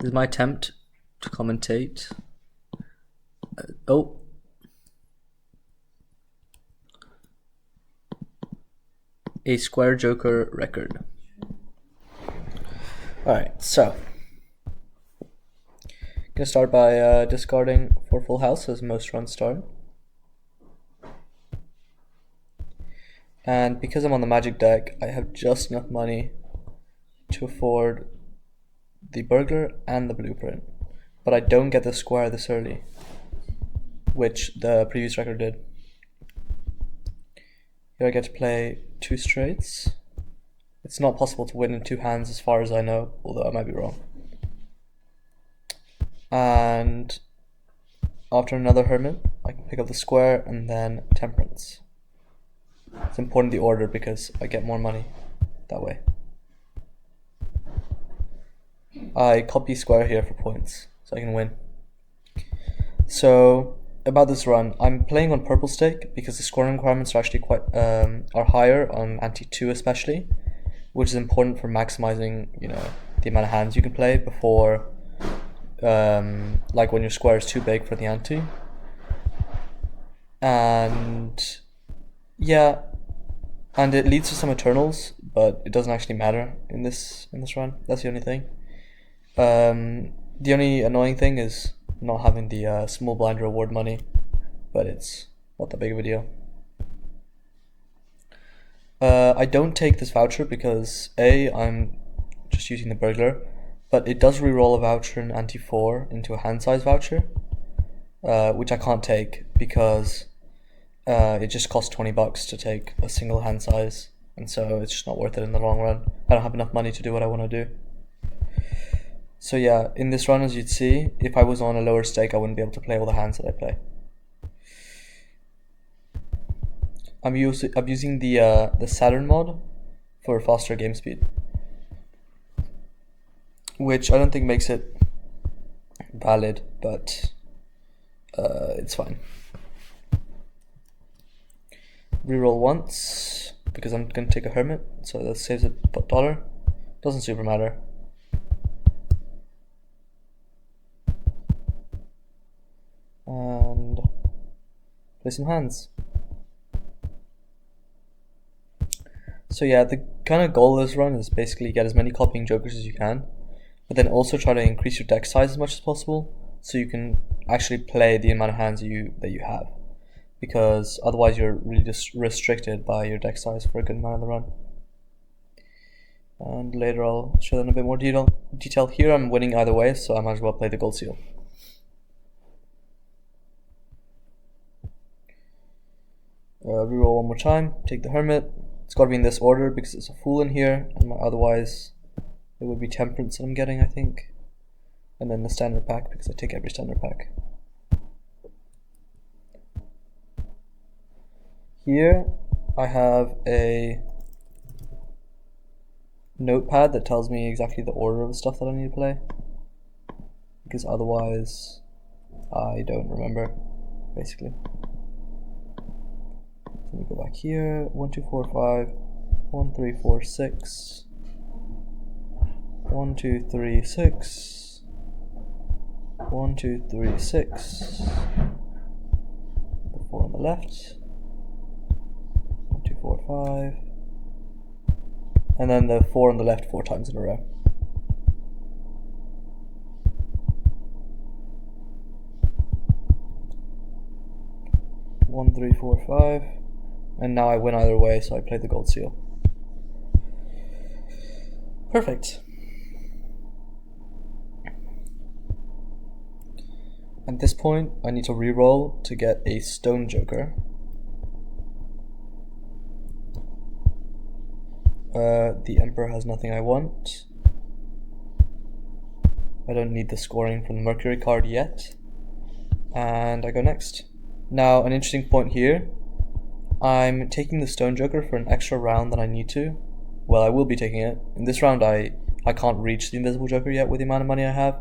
This is my attempt to commentate. Oh. A square joker record. Alright, so gonna start by discarding 4 full house as most runs start. And because I'm on the magic deck, I have just enough money to afford the burglar and the blueprint. But I don't get the square this early, which the previous record did. Here I get to play 2 straights. It's not possible to win in 2 hands as far as I know, although I might be wrong. And after another hermit, I can pick up the square and then temperance. It's important the order because I get more money that way. I copy square here for points, so I can win. So about this run, I'm playing on purple stake because the scoring requirements are actually quite are higher on ante 2 especially, which is important for maximizing the amount of hands you can play before like when your square is too big for the ante. And yeah, and it leads to some eternals, but it doesn't actually matter in this run. That's the only thing. The only annoying thing is not having the small blind reward money, but it's not that big of a deal. I don't take this voucher because I'm just using the burglar, but it does reroll a voucher in ante 4 into a hand size voucher, which I can't take because it just costs $20 to take a single hand size, and so it's just not worth it in the long run. I don't have enough money to do what I want to do. So yeah, in this run, as you'd see, if I was on a lower stake, I wouldn't be able to play all the hands that I play. I'm using the Saturn mod for faster game speed, which I don't think makes it valid, but it's fine. Reroll once because I'm gonna take a hermit, so that saves $1. Doesn't super matter. And play some hands. So yeah, the kind of goal of this run is basically get as many copying jokers as you can, but then also try to increase your deck size as much as possible so you can actually play the amount of hands that you have, because otherwise you're really just restricted by your deck size for a good amount of the run. And later I'll show that in a bit more detail. Here I'm winning either way, so I might as well play the gold seal. Reroll one more time, take the hermit. It's got to be in this order because it's a fool in here, and otherwise it would be temperance that I'm getting, I think. And then the standard pack because I take every standard pack. Here I have a notepad that tells me exactly the order of the stuff that I need to play, because otherwise I don't remember, basically. Let me go back here. 1, 2, 4, 5. 1, 3, 4, 6. 1, 2, 3, 6. 1, 2, 3, 6. The 4 on the left. 1, 2, 4, 5. And then the 4 on the left 4 times in a row. One, 3, 4, 5. And now I win either way, so I play the gold seal. Perfect. At this point, I need to reroll to get a stone joker. The Emperor has nothing I want. I don't need the scoring from the Mercury card yet. And I go next. Now, an interesting point here. I'm taking the stone joker for an extra round than I need to. Well, I will be taking it. In this round, I can't reach the invisible joker yet with the amount of money I have.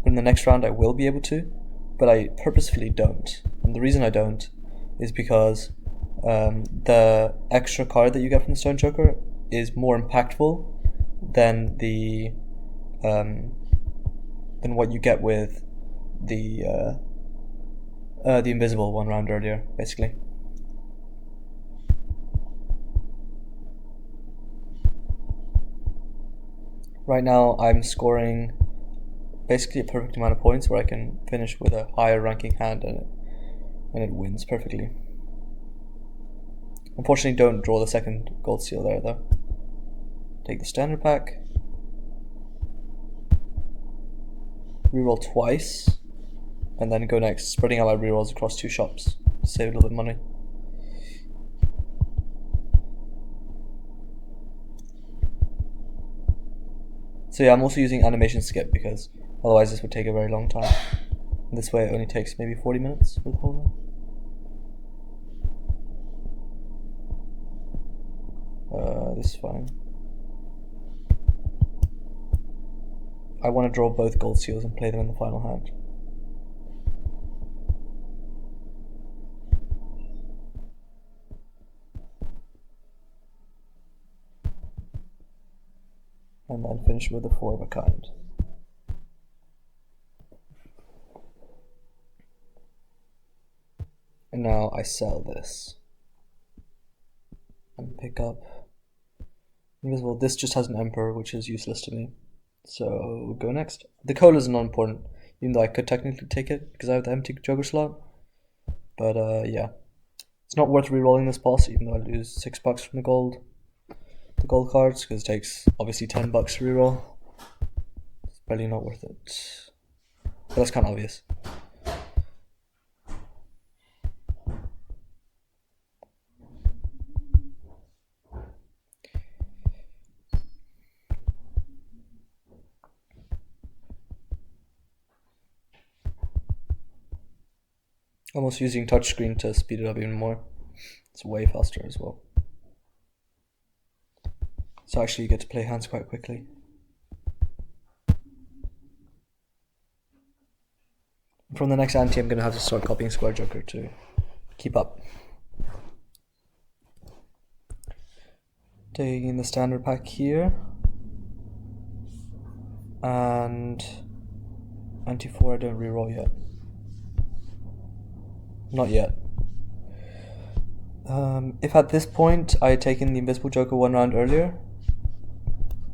But in the next round, I will be able to. But I purposefully don't. And the reason I don't is because the extra card that you get from the stone joker is more impactful than the than what you get with the invisible one round earlier, basically. Right now I'm scoring basically a perfect amount of points where I can finish with a higher ranking hand and it wins perfectly. Unfortunately, don't draw the second gold seal there though. Take the standard pack, reroll twice, and then go next, spreading out my rerolls across 2 shops to save a little bit of money. So yeah, I'm also using animation skip because otherwise this would take a very long time. And this way it only takes maybe 40 minutes for the whole run. This is fine. I want to draw both gold seals and play them in the final hand. And then finish with a 4 of a kind. And now I sell this. And pick up invisible. This just has an emperor, which is useless to me. So go next. The colas are not important, even though I could technically take it because I have the empty joker slot. But yeah, it's not worth re-rolling this boss, even though I lose $6 from the gold cards, because it takes obviously $10 to reroll. It's barely not worth it. But that's kind of obvious. I'm also using touchscreen to speed it up even more. It's way faster as well. So actually you get to play hands quite quickly. From the next ante I'm going to have to start copying Square Joker to keep up. Taking the standard pack here. And ante 4 I don't reroll yet. Not yet. If at this point I had taken the Invisible Joker 1 round earlier,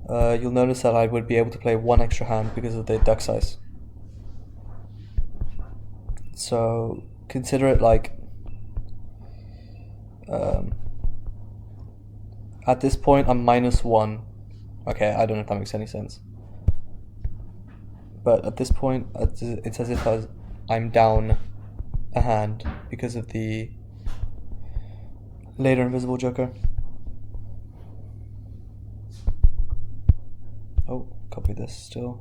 you'll notice that I would be able to play 1 extra hand because of the deck size. So consider it like at this point I'm -1. Okay, I don't know if that makes any sense. But at this point it's as if I'm down a hand because of the later Invisible Joker. Oh, copy this still.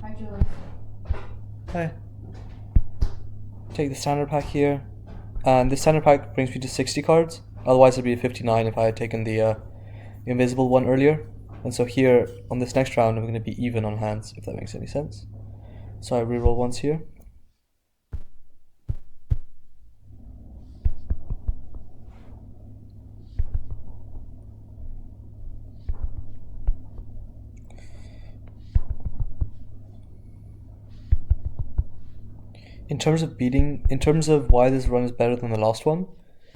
Hi, Julie. Hi. Take the standard pack here, and the standard pack brings me to 60 cards. Otherwise it'd be 59 if I had taken the invisible one earlier. And so here, on this next round, I'm going to be even on hands, if that makes any sense. So I reroll once here. In terms of why this run is better than the last one,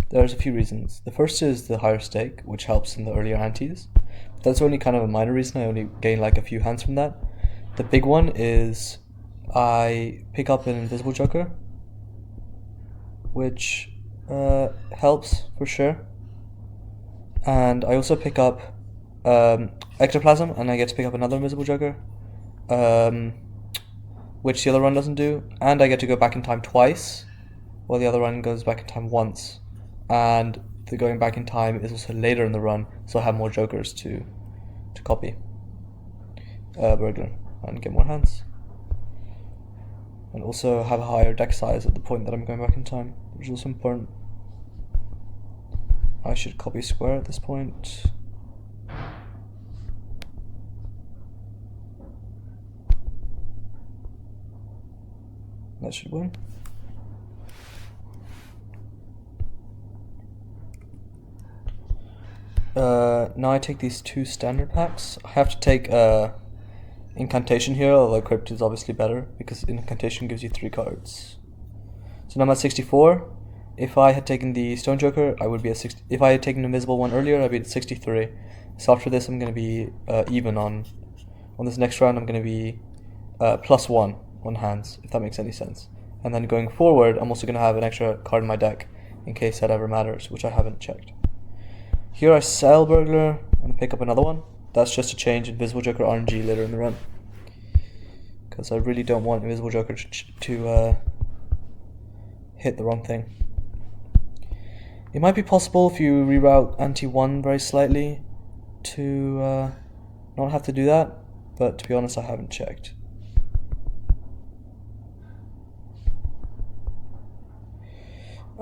there's a few reasons. The first is the higher stake, which helps in the earlier antes. That's only kind of a minor reason. I only gain like a few hands from that. The big one is I pick up an Invisible Joker, which helps for sure. And I also pick up Ectoplasm, and I get to pick up another Invisible Joker, which the other run doesn't do. And I get to go back in time twice, while the other run goes back in time once. And the going back in time is also later in the run, so I have more jokers to copy Burglar and get more hands. And also have a higher deck size at the point that I'm going back in time, which is also important. I should copy Square at this point. That should win. Now I take these 2 standard packs. I have to take Incantation here, although Crypt is obviously better because Incantation gives you 3 cards. So now I'm at 64. If I had taken the Stone Joker, I would be at 60. If I had taken the Invisible one earlier, I'd be at 63. So after this, I'm going to be even on this next round. I'm going to be +1 on hands, if that makes any sense. And then going forward, I'm also going to have an extra card in my deck in case that ever matters, which I haven't checked. Here I sell Burglar and pick up another one. That's just to change Invisible Joker RNG later in the run, because I really don't want Invisible Joker to hit the wrong thing. It might be possible if you reroute ante 1 very slightly to not have to do that, but to be honest, I haven't checked.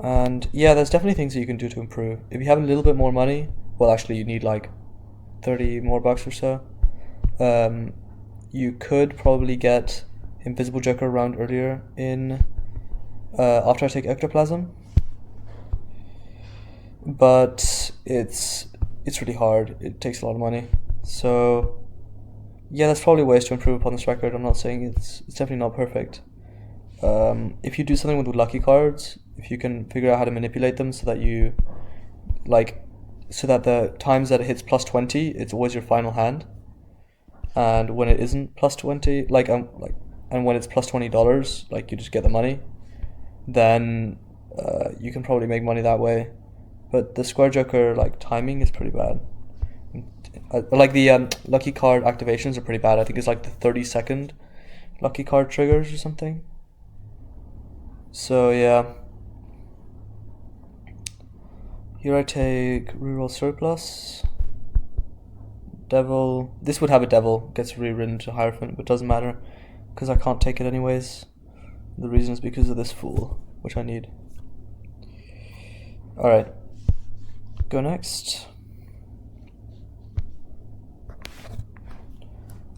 And yeah, there's definitely things that you can do to improve. If you have a little bit more money, well, actually you need like 30 more bucks or so, you could probably get Invisible Joker around earlier in after I take Ectoplasm, but it's really hard. It takes a lot of money. So yeah, there's probably ways to improve upon this record. I'm not saying it's definitely not perfect. If you do something with lucky cards, if you can figure out how to manipulate them so that you so that the times that it hits +20, it's always your final hand, and when it isn't +20, and when it's +$20, like you just get the money, then you can probably make money that way. But the Square Joker timing is pretty bad. The lucky card activations are pretty bad. I think it's like the 30-second lucky card triggers or something. So yeah. Here I take reroll surplus. Devil. This would have a devil. Gets rewritten to Hierophant, but doesn't matter because I can't take it anyways. The reason is because of this fool, which I need. Alright. Go next.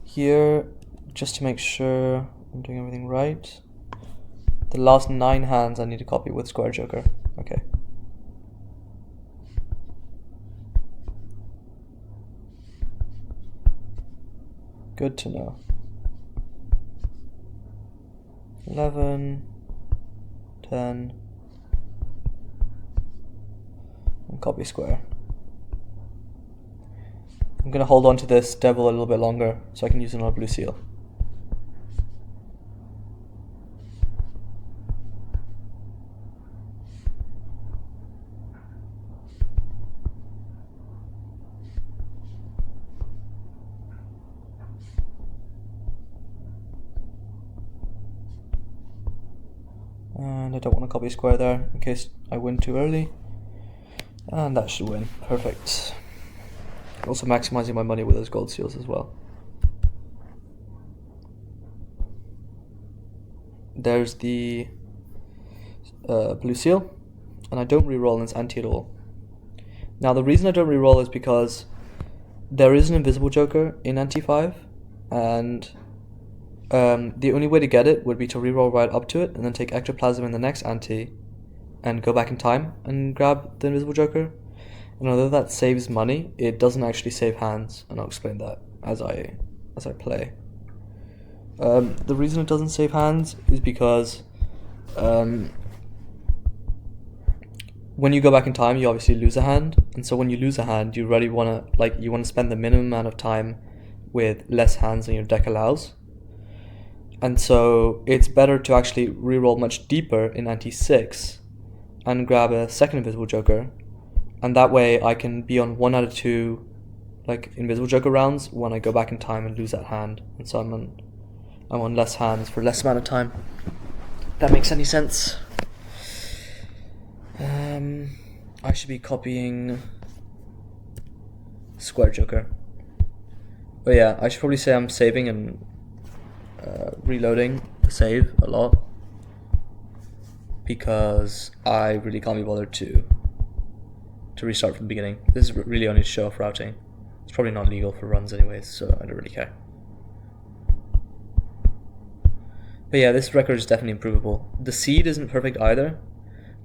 Here, just to make sure I'm doing everything right, the last 9 hands I need to copy with Square Joker. Okay. Good to know. 11, 10, and copy Square. I'm going to hold on to this devil a little bit longer so I can use another blue seal. And I don't want to copy Square there in case I win too early. And that should win. Perfect. Also maximizing my money with those gold seals as well. There's the blue seal, and I don't reroll in its ante at all. Now the reason I don't reroll is because there is an Invisible Joker in ante 5, and the only way to get it would be to reroll right up to it and then take Ectoplasm in the next ante and go back in time and grab the Invisible Joker. And although that saves money, it doesn't actually save hands, and I'll explain that as I play. The reason it doesn't save hands is because when you go back in time, you obviously lose a hand, and so when you lose a hand, you really want to spend the minimum amount of time with less hands than your deck allows. And so it's better to actually reroll much deeper in ante 6 and grab a second Invisible Joker, and that way I can be on 1 out of 2 Invisible Joker rounds when I go back in time and lose that hand, and so I'm on less hands for less amount of time. If that makes any sense. I should be copying Square Joker. But yeah, I should probably say I'm saving and reloading the save a lot, because I really can't be bothered to restart from the beginning. This is really only to show off routing. It's probably not legal for runs anyways, so I don't really care. But yeah, this record is definitely improvable. The seed isn't perfect either.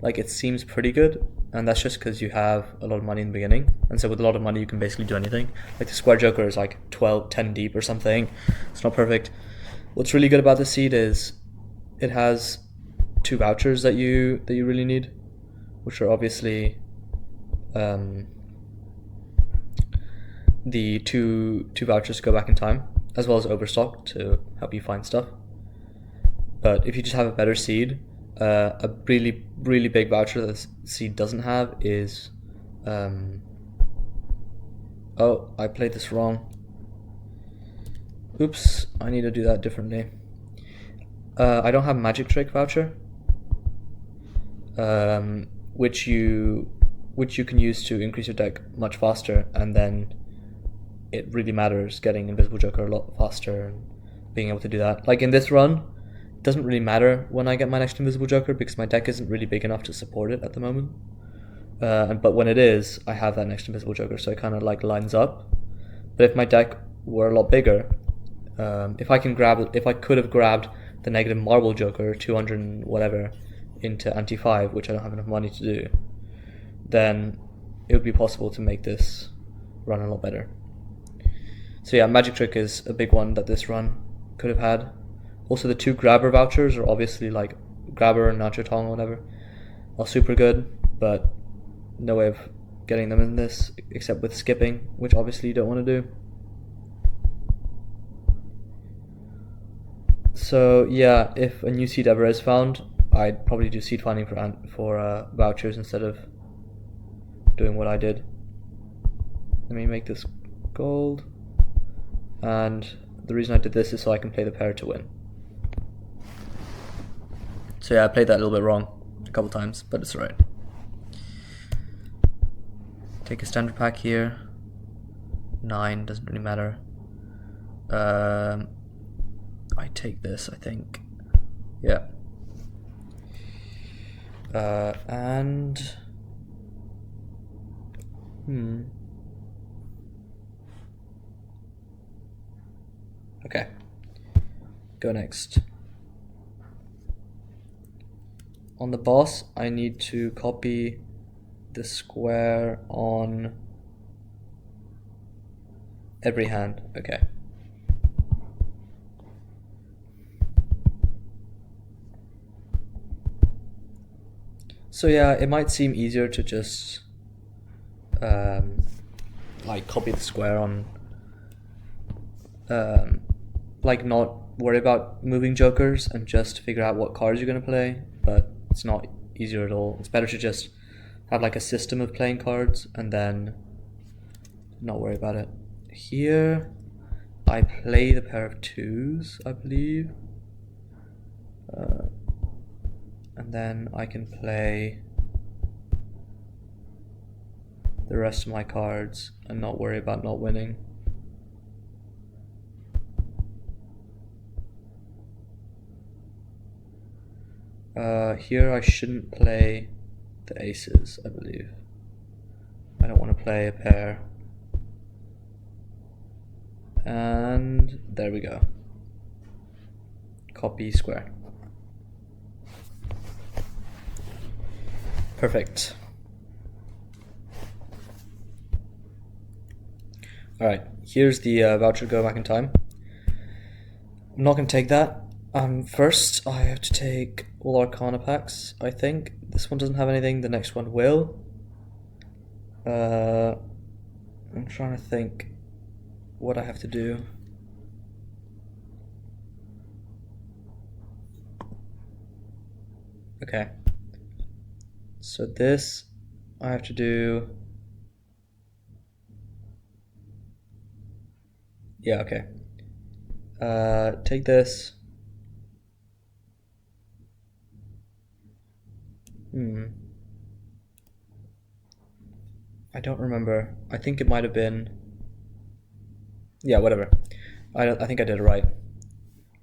like it seems pretty good, and that's just because you have a lot of money in the beginning. And so with a lot of money, you can basically do anything. Like the square joker is like 12, 10 deep or something. It's not perfect. What's really good about this seed is it has two vouchers that you really need, which are obviously the two vouchers to go back in time, as well as overstock to help you find stuff. But if you just have a better seed, a really, really big voucher that the seed doesn't have is... oh, I played this wrong. Oops, I need to do that differently. I don't have magic trick voucher, which you can use to increase your deck much faster, and then it really matters getting invisible joker a lot faster and being able to do that. Like in this run, it doesn't really matter when I get my next invisible joker because my deck isn't really big enough to support it at the moment. But when it is, I have that next invisible joker, so it kind of like lines up. But if my deck were a lot bigger, if I could have grabbed the negative marble joker 200 and whatever into ante 5, which I don't have enough money to do, then it would be possible to make this run a lot better. So yeah, magic trick is a big one that this run could have had. Also, the two grabber vouchers are obviously like grabber and nacho tong or whatever are super good, but no way of getting them in this except with skipping, which obviously you don't want to do. So yeah, if a new seed ever is found, I'd probably do seed finding for vouchers instead of doing what I did. Let me make this gold, and the reason I did this is so I can play the pair to win. So yeah, I played that a little bit wrong a couple times, but it's alright. Take a standard pack here. 9, doesn't really matter. I take this, I think. Yeah. And... Okay. Go next. On the boss, I need to copy the square on every hand. Okay. So yeah, it might seem easier to just like copy the square on like not worry about moving jokers and just figure out what cards you're gonna play, but it's not easier at all. It's better to just have like a system of playing cards and then not worry about it. Here I play the pair of 2s, I believe, and then I can play the rest of my cards and not worry about not winning. Here I shouldn't play the aces, I believe. I don't want to play a pair. And there we go. Copy square. Perfect. Alright, here's the voucher to go back in time. I'm not going to take that. First, I have to take all Arcana packs, I think. This one doesn't have anything, the next one will. I'm trying to think what I have to do. Okay. So this, I have to do... Yeah, okay. Take this. I don't remember. I think it might have been... Yeah, whatever. I think I did it right.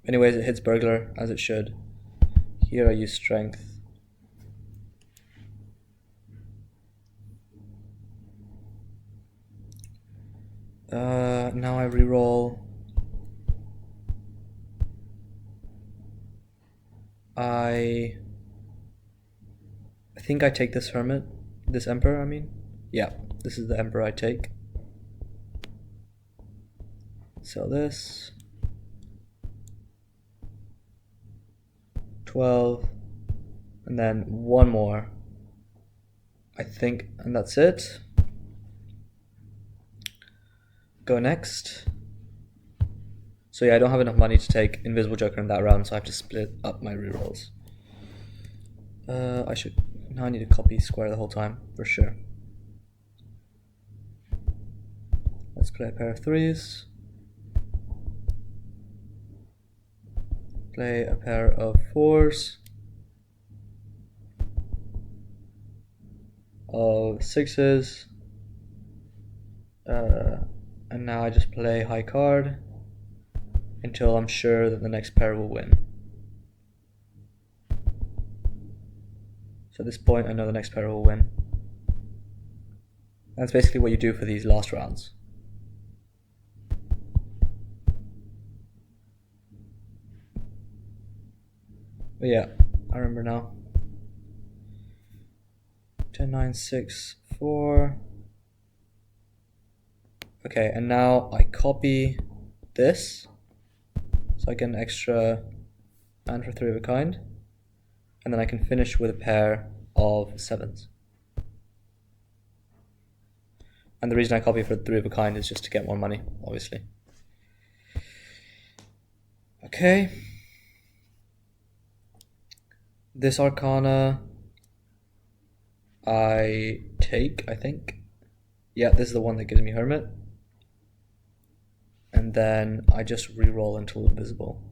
Anyways, it hits burglar, as it should. Here I use strength. Now I reroll. I think I take this hermit, this emperor, I mean. Yeah, this is the emperor I take. Sell this. 12. And then one more, I think, and that's it. Go next. So yeah, I don't have enough money to take Invisible Joker in that round, so I have to split up my rerolls. Now I need to copy square the whole time, for sure. Let's play a pair of threes. Play a pair of fours. Of sixes. And now I just play high card until I'm sure that the next pair will win. So at this point I know the next pair will win. That's basically what you do for these last rounds. But yeah, I remember now. 10, 9, 6, 4. Okay, and now I copy this, so I get an extra hand for 3 of a kind, and then I can finish with a pair of sevens. And the reason I copy for 3 of a kind is just to get more money, obviously. Okay. This arcana I take, I think. Yeah, this is the one that gives me hermit. And then I just re-roll until invisible.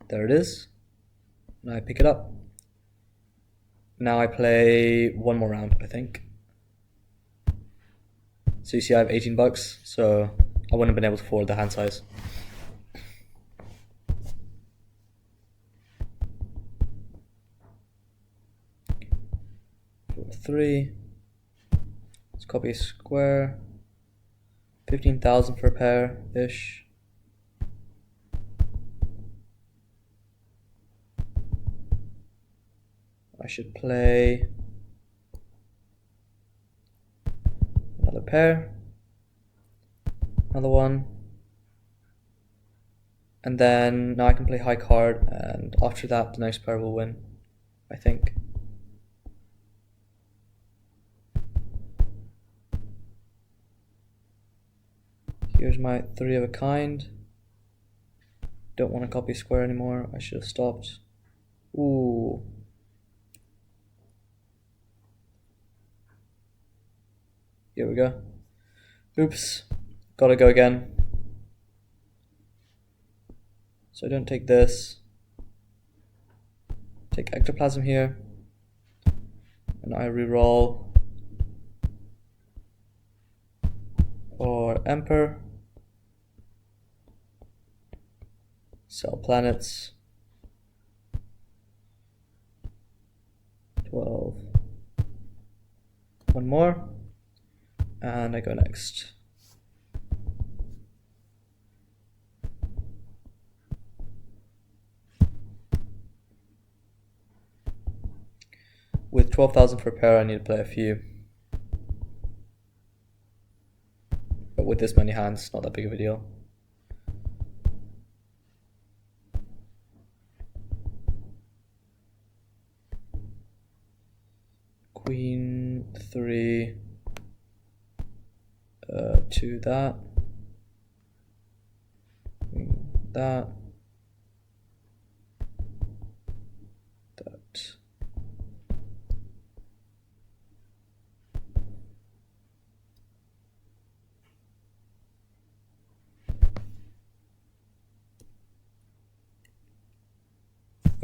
There it is. And I pick it up. Now I play one more round, I think. So you see I have 18 bucks, so I wouldn't have been able to afford the hand size. Three. Let's copy a square. 15,000 for a pair ish. I should play another pair, another one, and then now I can play high card, and after that the next pair will win, I think. Here's my 3 of a kind. Don't want to copy square anymore, I should have stopped. Ooh. Here we go. Oops. Gotta go again. So I don't take this. Take ectoplasm here. And I re-roll. Or emperor. Sell planets. 12. One more. And I go next. With 12,000 for a pair, I need to play a few. But with this many hands, not that big of a deal. Queen, 3, 2 that, queen that, that.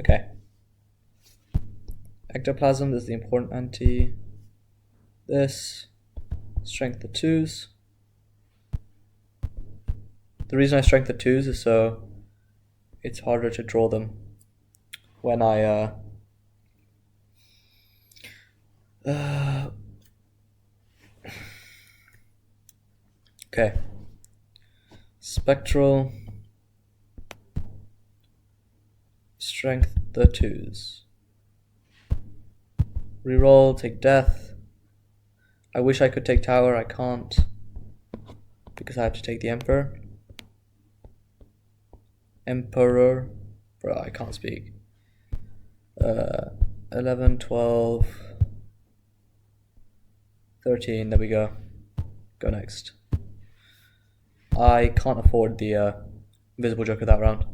Okay. Ectoplasm is the important ante. This. Strength the 2s. The reason I strength the 2s is so it's harder to draw them when I okay. Spectral. strength the 2s. Reroll, take death. I wish I could take tower, I can't. Because I have to take the Emperor. Emperor. Bro, I can't speak. 11, 12, 13, there we go. Go next. I can't afford the Invisible Joker that round.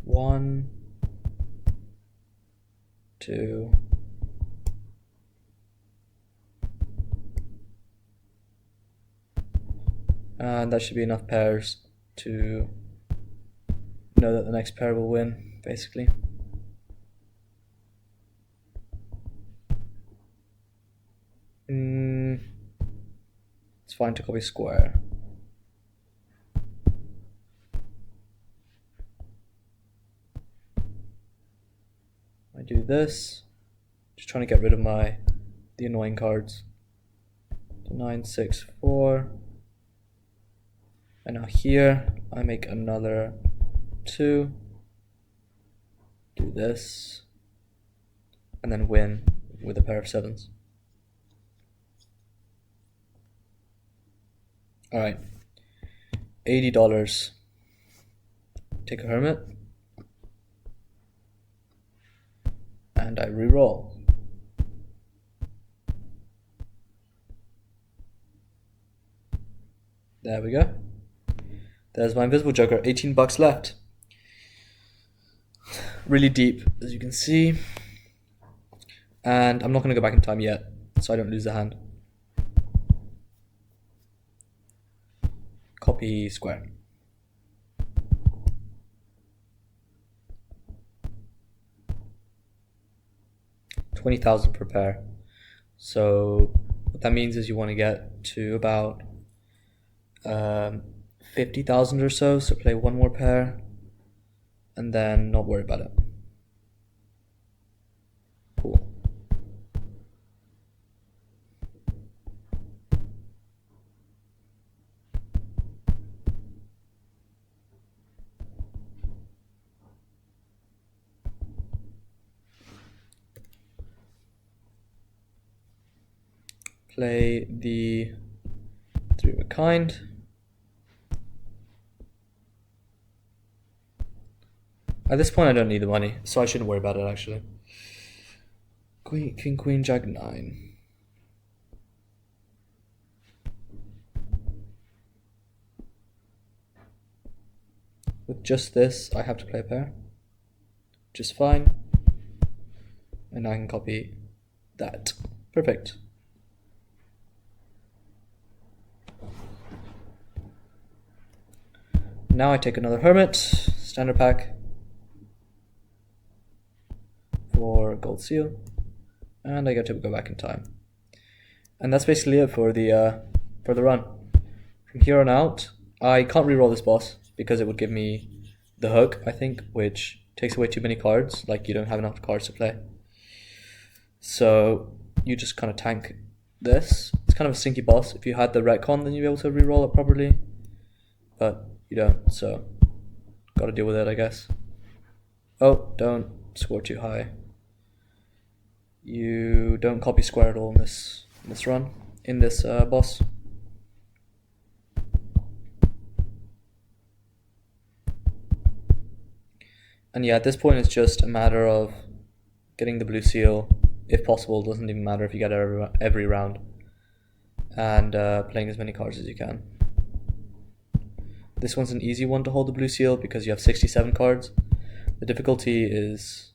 One, two, and that should be enough pairs to know that the next pair will win, basically. It's fine to copy square. I do this, just trying to get rid of the annoying cards. 9, 6, 4. And now here I make another 2. Do this, and then win with a pair of 7s. Alright, $80. Take a hermit. And I reroll. There we go. There's my Invisible Joker, $18 left. Really deep, as you can see. And I'm not going to go back in time yet, so I don't lose the hand. Copy square. $20,000 per pair. So what that means is you want to get to about 50,000 or so. So play one more pair, and then not worry about it. Cool. Play the 3 of a kind. At this point I don't need the money, so I shouldn't worry about it actually. Queen, King, Queen, Jack, 9. With just this, I have to play a pair. Just fine. And I can copy that. Perfect. Now I take another hermit, standard pack for gold seal, and I get to go back in time. And that's basically it for the run. From here on out, I can't reroll this boss because it would give me the hook, I think, which takes away too many cards. Like, you don't have enough cards to play. So you just kind of tank this. It's kind of a stinky boss. If you had the retcon, then you'd be able to reroll it properly, but you don't, so gotta deal with it, I guess. Oh, don't score too high. You don't copy square at all in this run, in this boss. And yeah, at this point it's just a matter of getting the blue seal, if possible. Doesn't even matter if you get it every round, and playing as many cards as you can. This one's an easy one to hold the blue seal because you have 67 cards. The difficulty is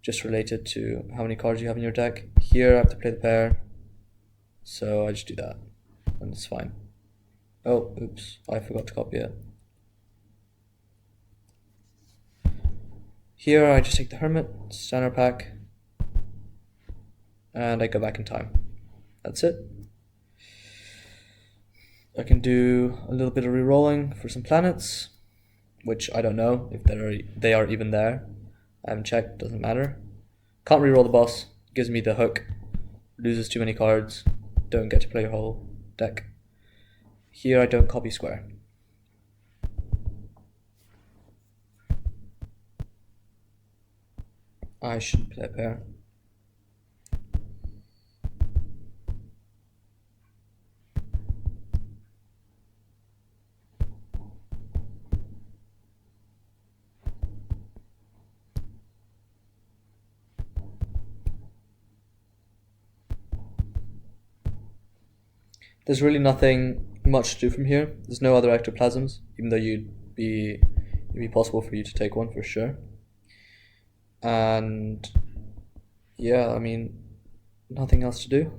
just related to how many cards you have in your deck. Here I have to play the pair, so I just do that, and it's fine. Oh, oops, I forgot to copy it. Here I just take the hermit, standard pack, and I go back in time. That's it. I can do a little bit of rerolling for some planets, which I don't know if they are even there. I haven't checked, doesn't matter. Can't reroll the boss, gives me the hook, loses too many cards, don't get to play your whole deck. Here I don't copy square. I should play a pair. There's really nothing much to do from here. There's no other ectoplasms, even though it'd be possible for you to take one for sure. And yeah, I mean, nothing else to do.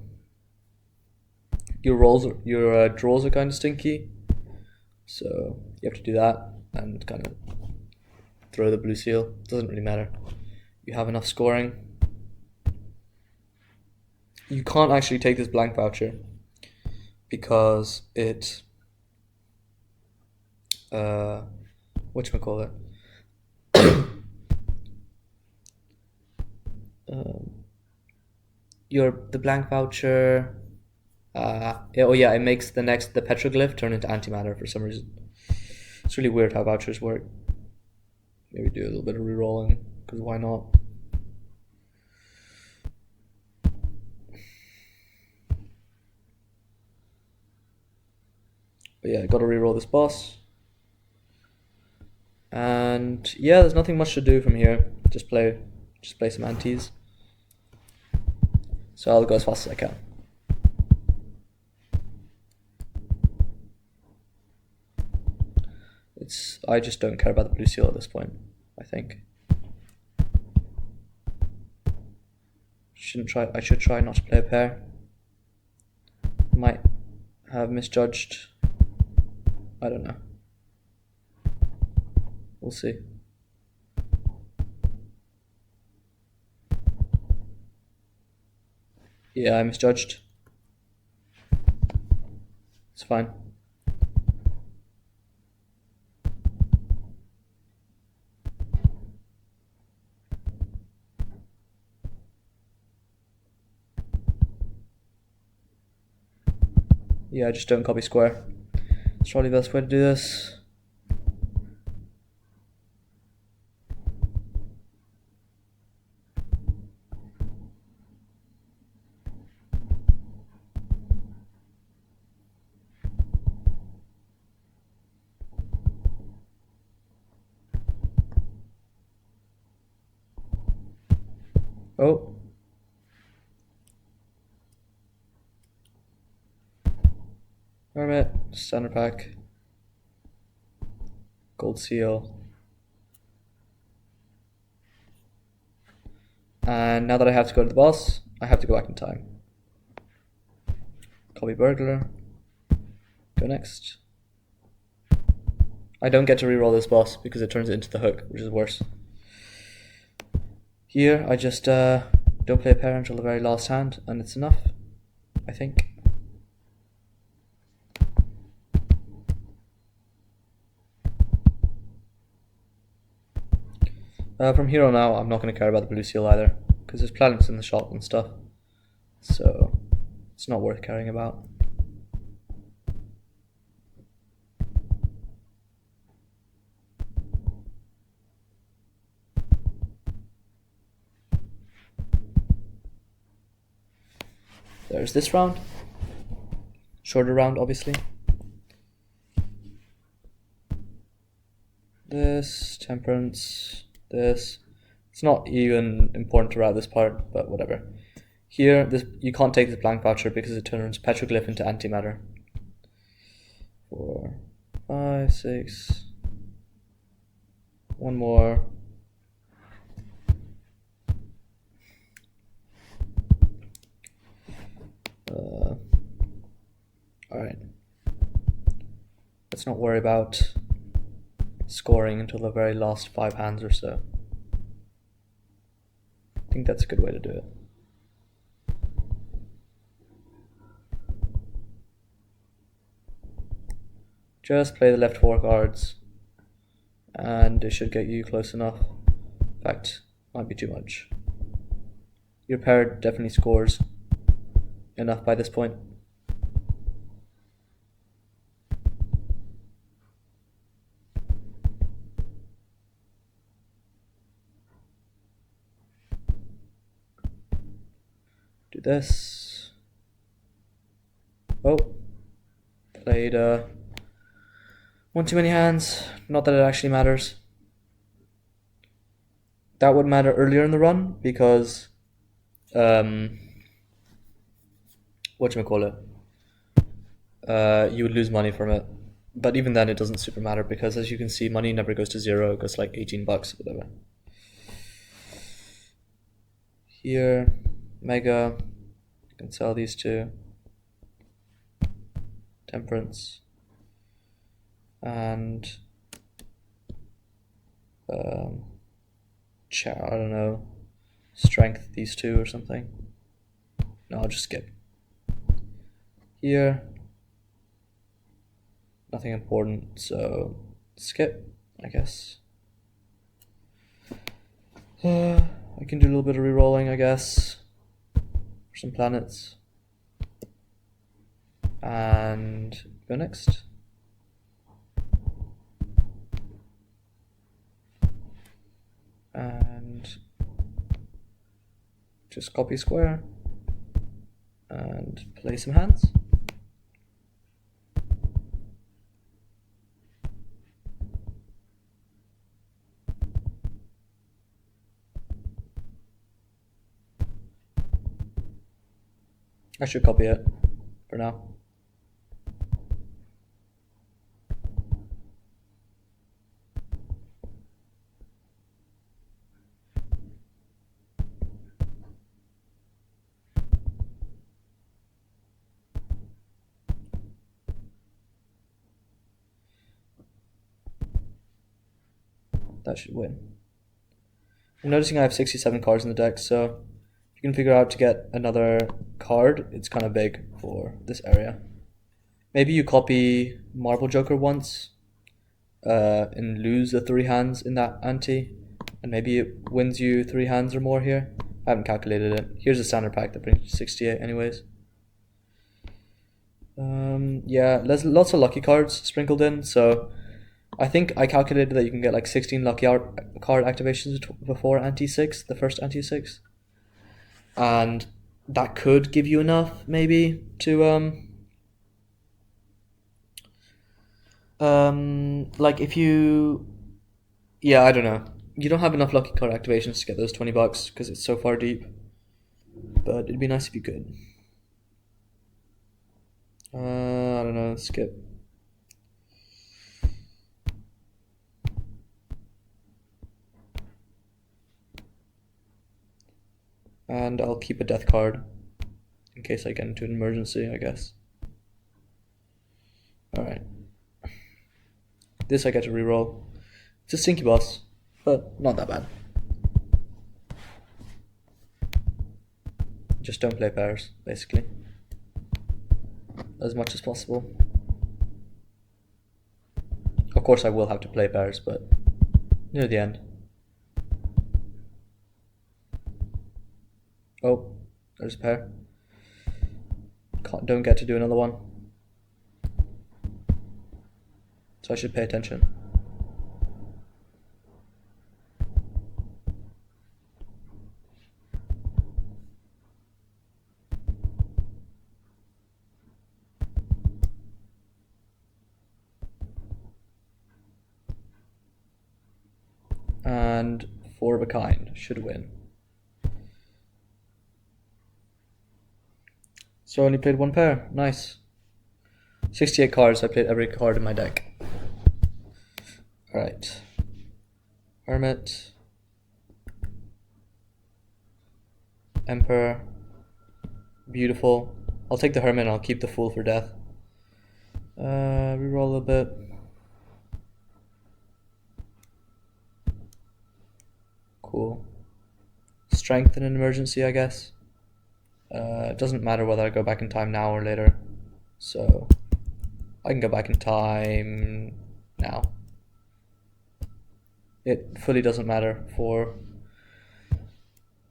Your draws are kind of stinky, so you have to do that and kind of throw the blue seal. Doesn't really matter. You have enough scoring. You can't actually take this blank voucher because it whatchamacallit the blank voucher it makes the petroglyph turn into antimatter for some reason. It's really weird how vouchers work. Maybe do a little bit of rerolling, because why not? But yeah, gotta reroll this boss. And yeah, there's nothing much to do from here. Just play some antes. So I'll go as fast as I can. I just don't care about the blue seal at this point, I think. I should try not to play a pair. Might have misjudged. I don't know. We'll see. Yeah, I misjudged. It's fine. Yeah, just don't copy square. It's probably the best way to do this. Oh. Hermit, standard pack, gold seal. And now that I have to go to the boss, I have to go back in time. Copy burglar. Go next. I don't get to reroll this boss because it turns it into the hook, which is worse. Here, I just don't play a pair until the very last hand, and it's enough, I think. From here on out, I'm not going to care about the blue seal either, because there's planets in the shop and stuff, so it's not worth caring about. There's this round. Shorter round, obviously. This, temperance, this. It's not even important to write this part, but whatever. Here, you can't take this blank voucher because it turns petroglyph into antimatter. 4, 5, 6. One more. Alright. Let's not worry about scoring until the very last 5 hands or so. I think that's a good way to do it. Just play the left 4 cards and it should get you close enough. In fact, might be too much. Your pair definitely scores enough by this point. Do this. Oh, played one too many hands. Not that it actually matters. That would matter earlier in the run because whatchamacallit, you would lose money from it. But even then, it doesn't super matter because, as you can see, money never goes to zero. It goes to like 18 bucks, whatever. Here, Mega. You can sell these two. Temperance. And I don't know, strength, these two or something. No, I'll just skip. Here, nothing important, so skip, I guess. I can do a little bit of rerolling, I guess, for some planets. And go next. And just copy square and play some hands. I should copy it for now. That should win. I'm noticing I have 67 cards in the deck, so if you can figure out to get another card, it's kind of big for this area. Maybe you copy Marble Joker once and lose the 3 hands in that ante, and maybe it wins you 3 hands or more here. I haven't calculated it. Here's a standard pack that brings you 68 anyways. Yeah, there's lots of lucky cards sprinkled in, so I think I calculated that you can get like 16 lucky card activations before ante 6, the first ante 6. And that could give you enough, maybe, to like if you, yeah, I don't know. You don't have enough lucky card activations to get those 20 bucks because it's so far deep. But it'd be nice if you could. I don't know, skip. And I'll keep a death card in case I get into an emergency, I guess. Alright. This I get to reroll. It's a stinky boss, but not that bad. Just don't play pairs, basically. As much as possible. Of course I will have to play pairs, but near the end. Oh, there's a pair. Don't get to do another one. So I should pay attention. And 4 of a kind should win. So I only played 1 pair. Nice. 68 cards. I played every card in my deck. Alright. Hermit. Emperor. Beautiful. I'll take the Hermit and I'll keep the Fool for death. Reroll a little bit. Cool. Strength in an emergency, I guess. It doesn't matter whether I go back in time now or later. So I can go back in time now. It fully doesn't matter for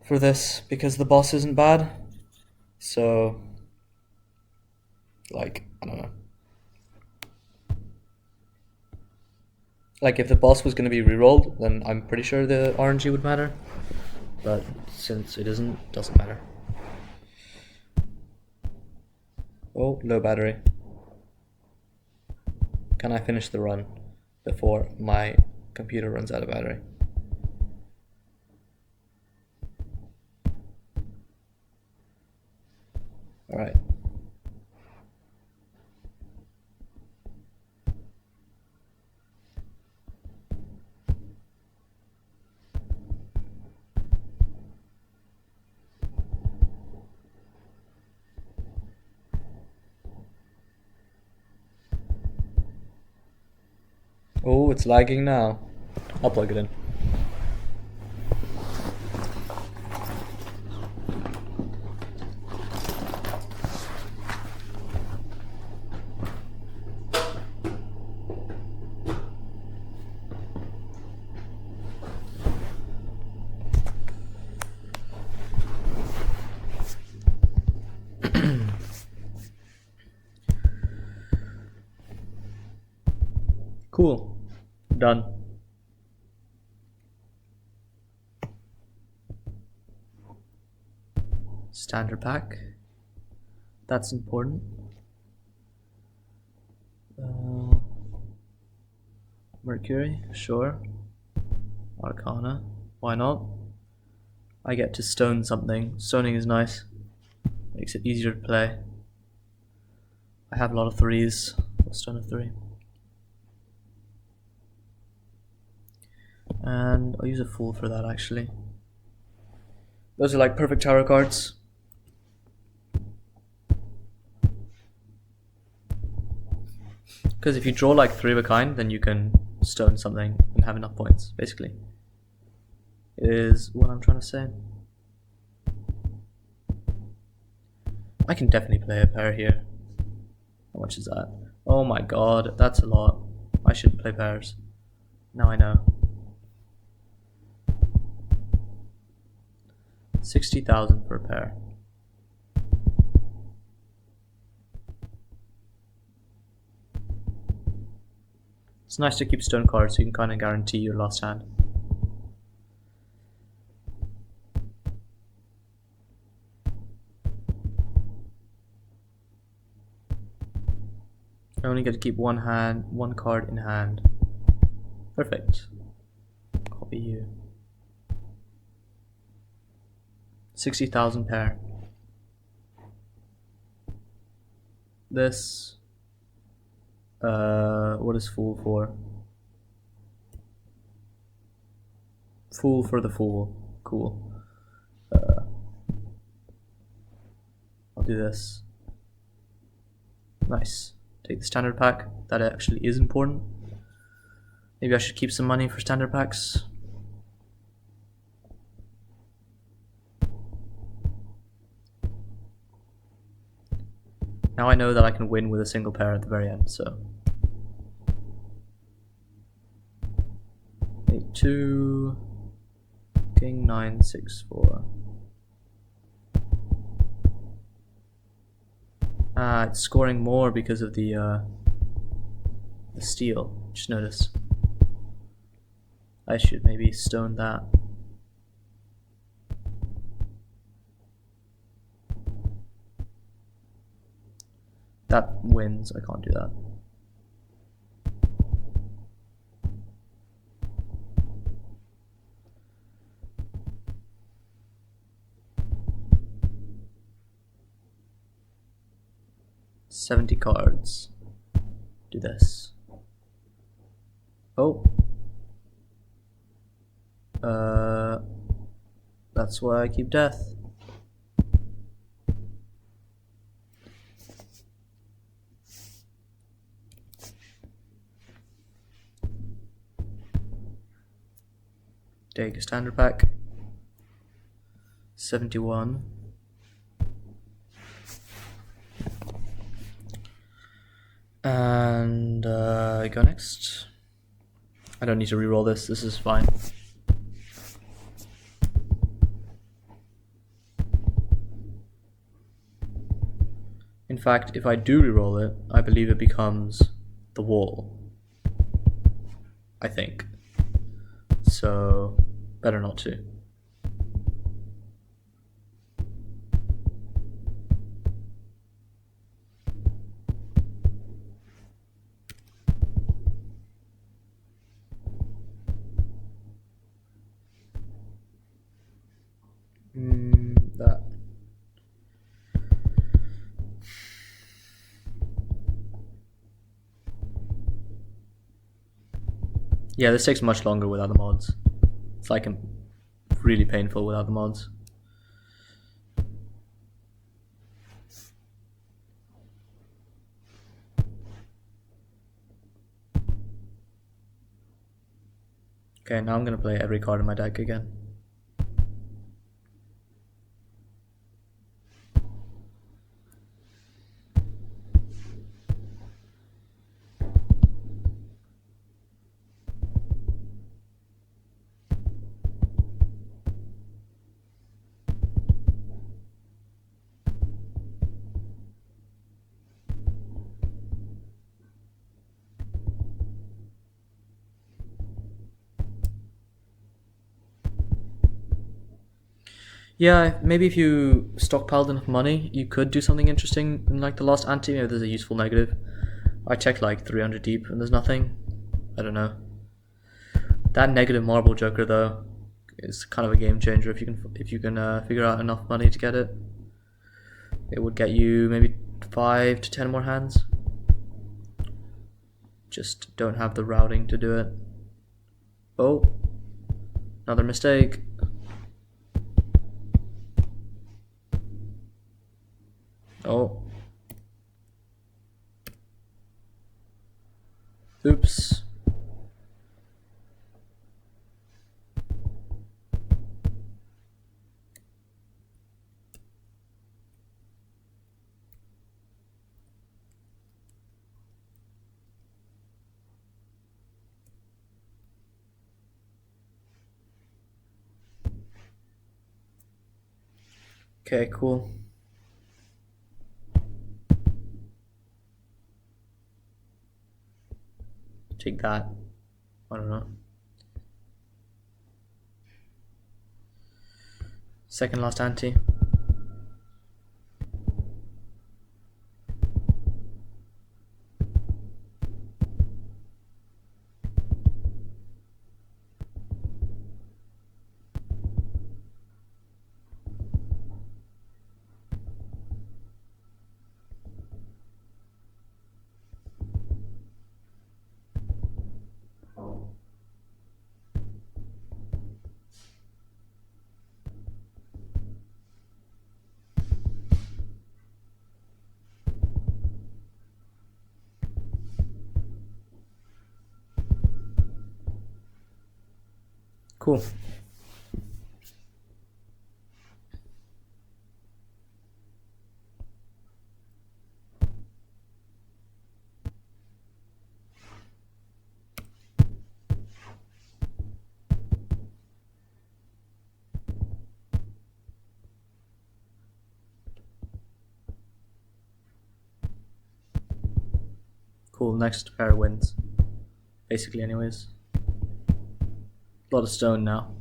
this because the boss isn't bad. So like, I don't know. Like if the boss was going to be rerolled, then I'm pretty sure the RNG would matter. But since it isn't, doesn't matter. Oh, low battery. Can I finish the run before my computer runs out of battery? Alright. Oh, it's lagging now. I'll plug it in. Cool. Done. Standard pack. That's important. Mercury, sure. Arcana, why not? I get to stone something. Stoning is nice. Makes it easier to play. I have a lot of threes. I'll stone a 3. And I'll use a fool for that actually. Those are like perfect tarot cards. Because if you draw like 3 of a kind, then you can stone something and have enough points, basically. Is what I'm trying to say. I can definitely play a pair here. How much is that? Oh my god, that's a lot. I shouldn't play pairs. Now I know. 60,000 for a pair. It's nice to keep stone cards so you can kind of guarantee your last hand. I only get to keep one card in hand. Perfect. Copy you. 60,000 pair. This. What is fool for? Fool for the fool. Cool. I'll do this. Nice. Take the standard pack. That actually is important. Maybe I should keep some money for standard packs. Now I know that I can win with a single pair at the very end, so. 8-2. King 9-6-4. It's scoring more because of the steal. Just notice. I should maybe stone that. That wins. I can't do that. $70 cards. Do this. Oh. That's why I keep death. Take a standard pack. 71. And I go next. I don't need to reroll this. This is fine. In fact, if I do reroll it, I believe it becomes the wall. I think. So, better not to. Yeah, this takes much longer without the mods. It's like really painful without the mods. Okay, now I'm gonna play every card in my deck again. Yeah, maybe if you stockpiled enough money, you could do something interesting in like the last ante. Maybe there's a useful negative. I checked like 300 deep and there's nothing. I don't know. That negative marble joker though is kind of a game changer if you can figure out enough money to get it. It would get you maybe 5 to 10 more hands. Just don't have the routing to do it. Oh, another mistake. Oh. Oops. Okay, cool. Take that. I don't know. Second last ante. Cool. Cool, next pair wins. Basically, anyways. A lot of stone now.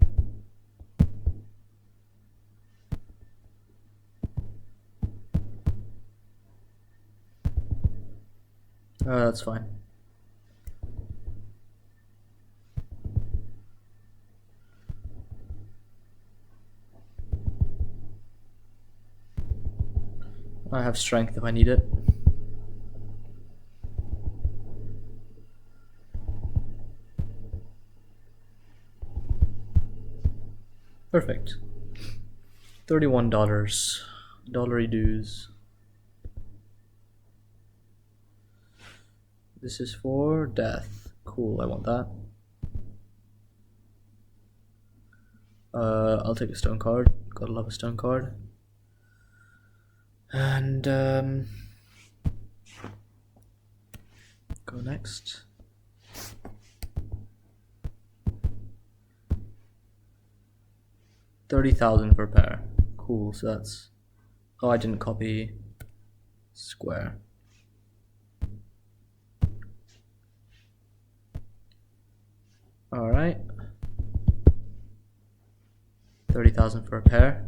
That's fine. I have strength if I need it. Perfect. $31. Dollary dues. This is for death. Cool, I want that. I'll take a stone card. Gotta love a stone card. And go next. $30,000 per pair. Cool, so that's... Oh, I didn't copy square. Alright. 30,000 for a pair.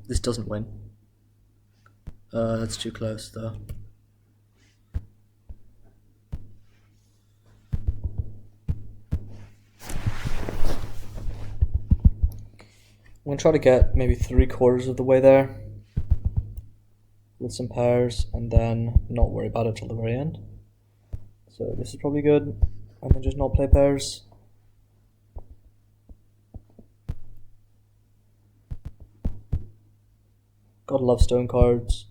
This doesn't win. That's too close though. gonna try to get maybe 3/4 of the way there with some pairs and then not worry about it till the very end. So this is probably good, and then just not play pairs. Gotta love stone cards.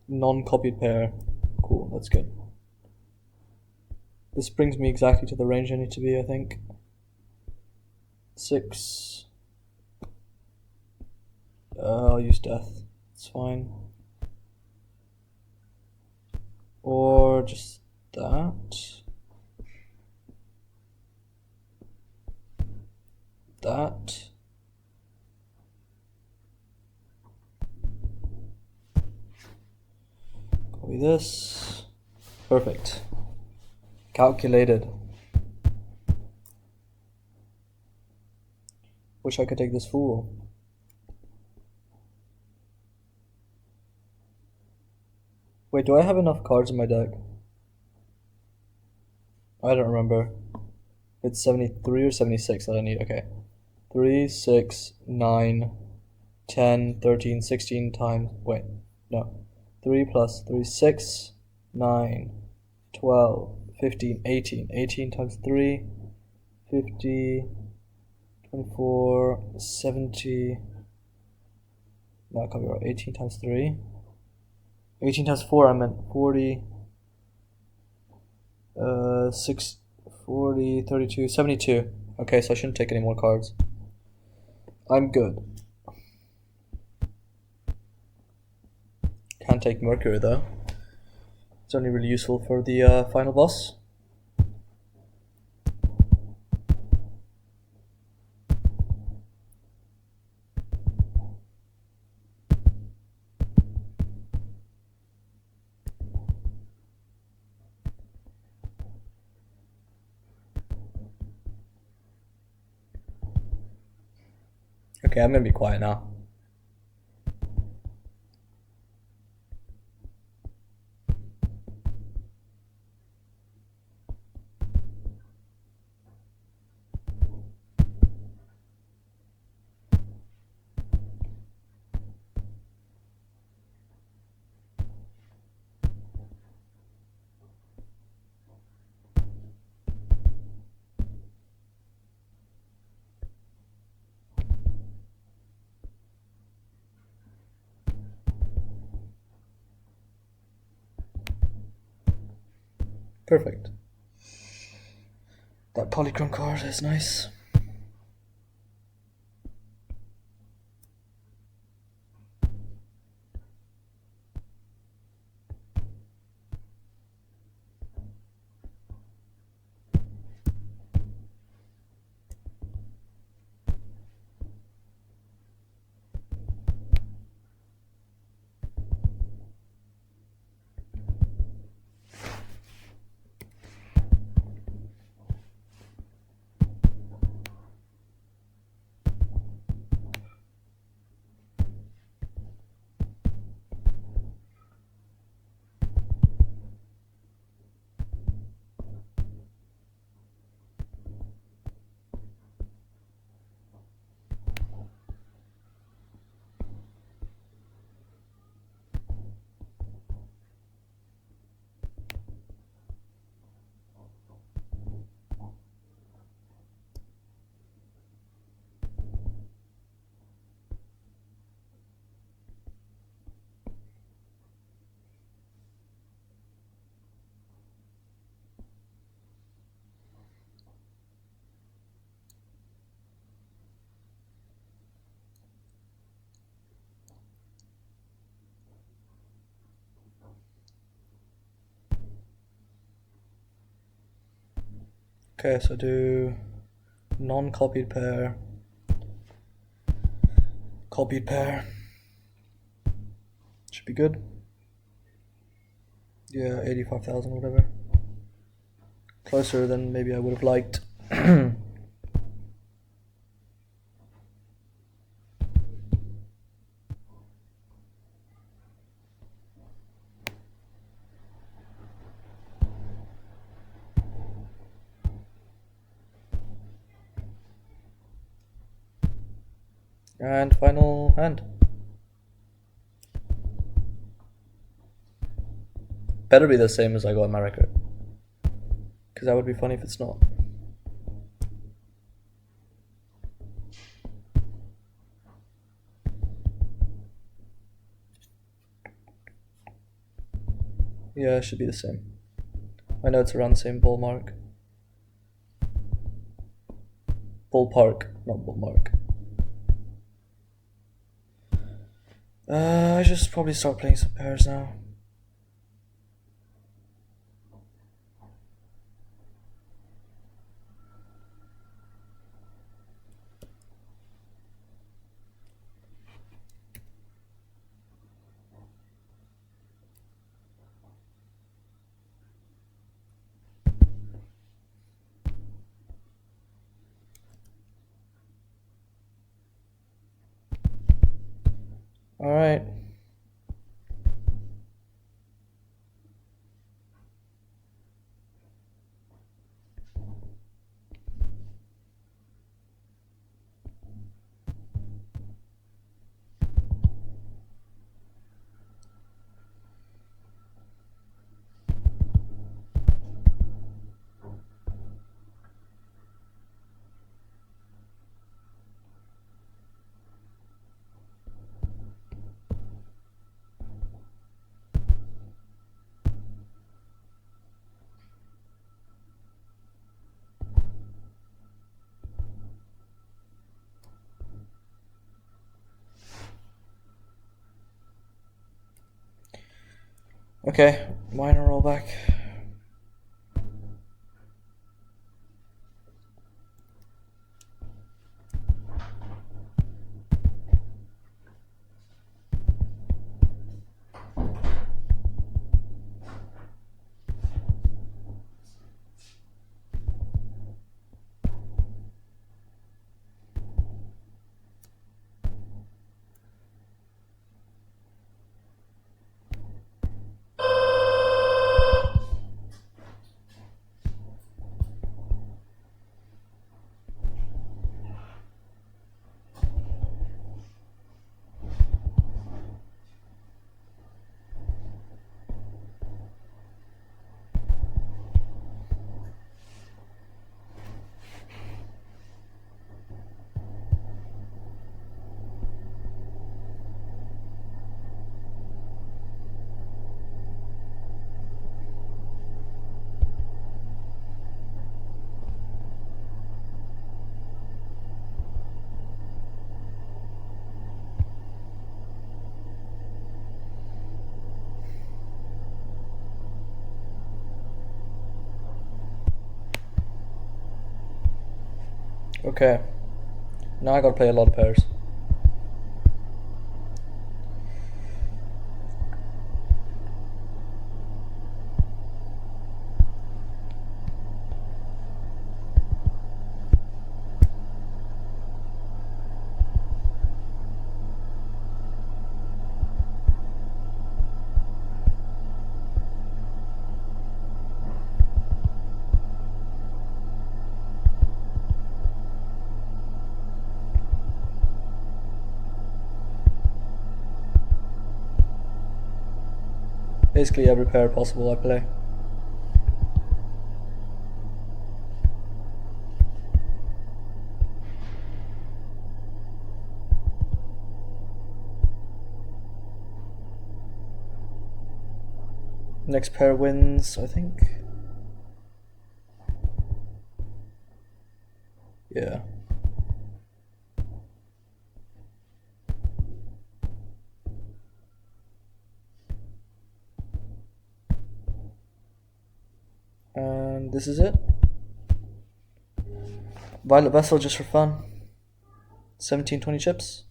Non-copied pair. Cool, that's good. This brings me exactly to the range I need to be, I think. 6. I'll use death. It's fine. Or just that. That. Copy this. Perfect. Calculated. Wish I could take this fool. Wait, do I have enough cards in my deck? I don't remember. It's 73 or 76 that I need. Okay. 3, 6, 9, 10, 13, 16 times. Wait, no. 3 plus 3, 6, 9, 12, 15, 18. 18 times 3, 50, 24, 70. No, I can't be right. 18 times 3. 18 times 4, I meant 40. 6, 40, 32, 72. Okay, so I shouldn't take any more cards. I'm good. Can't take Mercury though. It's only really useful for the final boss. Okay, I'm gonna be quiet now. Perfect. That polychrome card is nice. Okay, so do non-copied pair, copied pair. Should be good. Yeah, 85,000, whatever. Closer than maybe I would have liked. And final hand. Better be the same as I got in my record. Because that would be funny if it's not. Yeah, it should be the same. I know it's around the same bull mark. Ballpark, not bull mark. I should probably start playing some pairs now. Alright. Okay, minor rollback. Okay. Now I gotta play a lot of pairs. Basically every pair possible I play. Next pair wins, I think. Yeah. And this is it. Violet Vessel just for fun. 17-20 chips.